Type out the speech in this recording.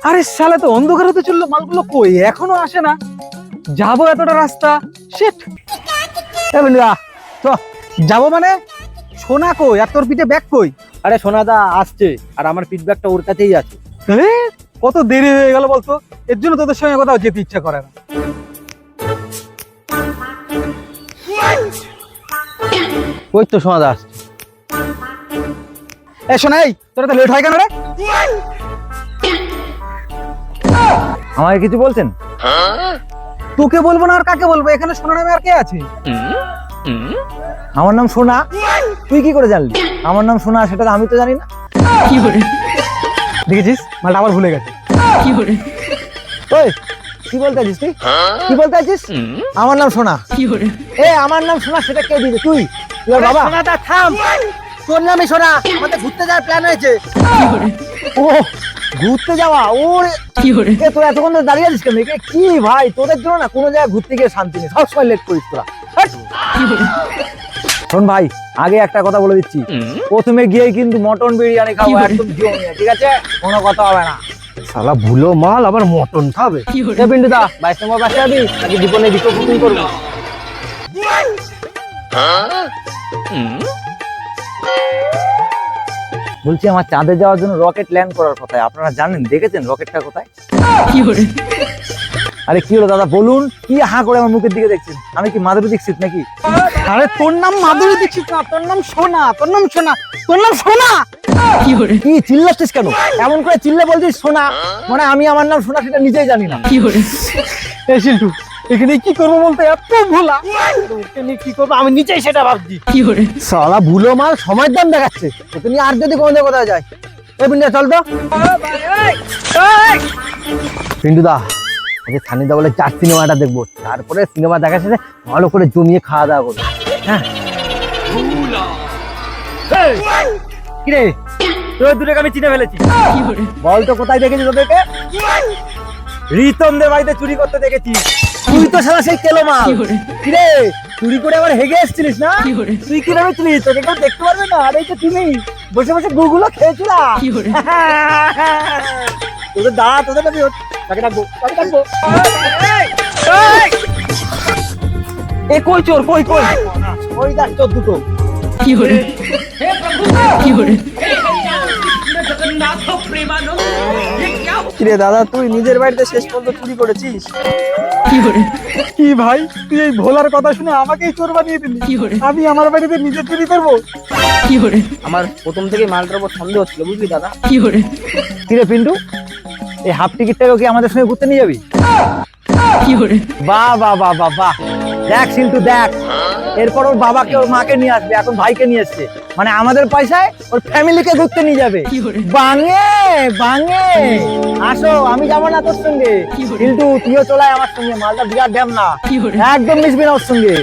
আরে শালা তো অন্ধকার হতে চললো, মালগুলো কই এখনো আসে না। যাবো এতটা রাস্তা, শিট। তো যাবো মানে সোনা কই আর তোর পিঠে ব্যাগ কই? আরে সোনাদা আসছে আর আমার ফিডব্যাকটা ওর কাছেই আছে। এ, কত দেরি হয়ে গেল বলতো, এর জন্য তোদের সঙ্গে কোথাও যেতে ইচ্ছা করে না। ওই তো সোনাদা আসছে। এ শোনাই, তোরা তো লেট হয় কেন রে? আমাকে কিছু বলছেন? তোকে বলবো না আর কাকে বলবো, এখানে সোনা নামে আর কে আছে? আমার নাম সোনা, তুই কি করে জানলি আমার নাম সোনা? সেটা তো আমি তো জানি না। দেখেছিস, মালটা আবার ভুলে গেছে। ওই কি বলতে আছিস তুই? কি বলতে আছিস? আমার নাম সোনা? এ আমার নাম সোনা সেটা কে দিবে? তুই ওর বাবা? সোনাটা থাম, তোর নামই সোনা, আমাদের ঘুরতে যাওয়ার প্ল্যান হয়েছে। ও ঘুরতে যাওয়া? ওরে এ তোরা এতক্ষণ ধরে দাঁড়িয়ে আছিস কেন? এ কি ভাই, তোদের জন্য না কোনো জায়গায় ঘুরতে গিয়ে শান্তি নেই, সবসময় লেট করিস তোরা। হাট! শোন ভাই, আগে একটা কথা বলে দিচ্ছি, প্রথমে গিয়ে কিন্তু মটন বিরিয়ানি খাবো একদম জমিয়ে, ঠিক আছে? কোনো কথা হবে না। শালা ভুলো মাল আবার মটন খাবে। এ পিন্টু দা, 22 নম্বর বাসে যাবি নাকি জীবনে দিকে বুকিং করবো? বলছি আমার চাঁদে যাওয়ার জন্য রকেট ল্যান্ড করার কথা, আপনারা জানেন? দেখেছেন রকেটটা কোথায়? আরে কি হলো দাদা বলুন, কি হা করে আমার মুখের দিকে দেখছেন? আমি কি মাধুরী দীক্ষিত নাকি? আরে তোর নাম মাধুরী দীক্ষিত না, তোর নাম সোনা, তোর নাম সোনা, তোর নাম সোনা। কি চিল্লাচ্ছিস কেন? এমন করে চিল্লে বলছিস সোনা, মানে আমি আমার নাম সোনা সেটা নিজেই জানি না। এই শিল্টু, এখানে কি করবো বলতে এত ভোলা, এখানে কি করবো আমি নিজেই সেটা ভাবছি। সালা ভুলো মাল সময়ের দাম দেখাচ্ছে, তোকে নিয়ে আর যদি কোনোদিন কোথায় যায়। এই পিন্টু চল তো। পিন্টু দা, আজকে সানিদা বলে 4 সিনেমাটা দেখবো, তারপরে সিনেমা দেখা শেষে ভালো করে জমিয়ে খাওয়া দাওয়া করবো। হ্যাঁ কিরে, তোর দুটোকে আমি চিনে ফেলেছি। বল তো কোথায় দেখেছিস ওদেরকে? রিতমদের বাড়িতে চুরি করতে দেখেছি। তুই তো সারা সেই কেলো মাল। কিরে চুরি করে আবার হেগে এসেছিলিস না? তুই কি ভেবেছিলিস তোকে কেউ দেখতে পারবে না? আর এই তো তুমি বসে বসে গুগুলো খেয়েছিলা। তোদের দাঁড়া, তোদের আমি তাকে ডাকবো, তাকে ডাকবো। এ কই চোর, কই কই? ওই দেখ তোর দুটো। কিরে দাদা, তুই নিজের বাড়িতে শেষ পর্যন্ত চুরি করেছিস? কি ভাই, তুই এই ভোলার কথা শুনে আমাকেই চোর বানিয়ে দিলি। আমি আমার বাড়িতে নিজে চুরি করবো? আমার প্রথম থেকে মালটার উপর সন্দেহ ছিল, বুঝলি দাদা? কিরে পিন্টু, এই হাফ টিকিটটাকে কি আমাদের সঙ্গে ঘুরতে নিয়ে যাবি? বাহ বাহ বাহ বাহ বাহ, দেখ সিন্টু দেখ, এরপর ওর বাবাকে ওর মাকে নিয়ে আসবে, এখন ভাইকে নিয়ে এসছে, মানে আমাদের পয়সায় ওর ফ্যামিলিকে ঘুরতে নিয়ে যাবে। বাঙে বাঙে, আসো, আমি যাবো না তোর সঙ্গে। কিন্তু তুইও চলে আয় আমার সঙ্গে, মালটা বিরাট ড্যাম না, একদম মিশবি না ওর সঙ্গে।